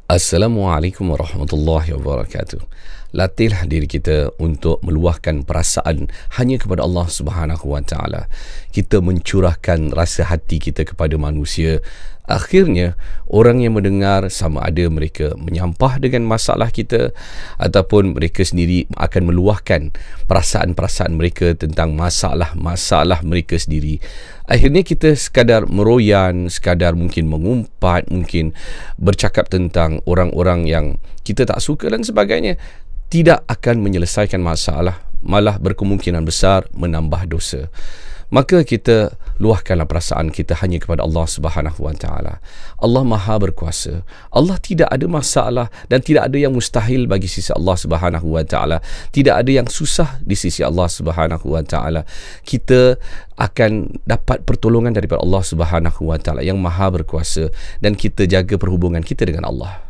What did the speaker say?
Assalamualaikum warahmatullahi wabarakatuh. Latihlah diri kita untuk meluahkan perasaan hanya kepada Allah Subhanahu wa taala. Kita mencurahkan rasa hati kita kepada manusia. Akhirnya orang yang mendengar, sama ada mereka menyampah dengan masalah kita ataupun mereka sendiri akan meluahkan perasaan-perasaan mereka tentang masalah-masalah mereka sendiri. Akhirnya kita sekadar meroyan, sekadar mungkin mengumpat, mungkin bercakap tentang orang-orang yang kita tak suka dan sebagainya, tidak akan menyelesaikan masalah, malah berkemungkinan besar menambah dosa. Maka kita luahkanlah perasaan kita hanya kepada Allah Subhanahu wa taala. Allah Maha berkuasa. Allah tidak ada masalah dan tidak ada yang mustahil bagi sisi Allah Subhanahu wa taala. Tidak ada yang susah di sisi Allah Subhanahu wa taala. Kita akan dapat pertolongan daripada Allah Subhanahu wa taala yang Maha berkuasa, dan kita jaga perhubungan kita dengan Allah.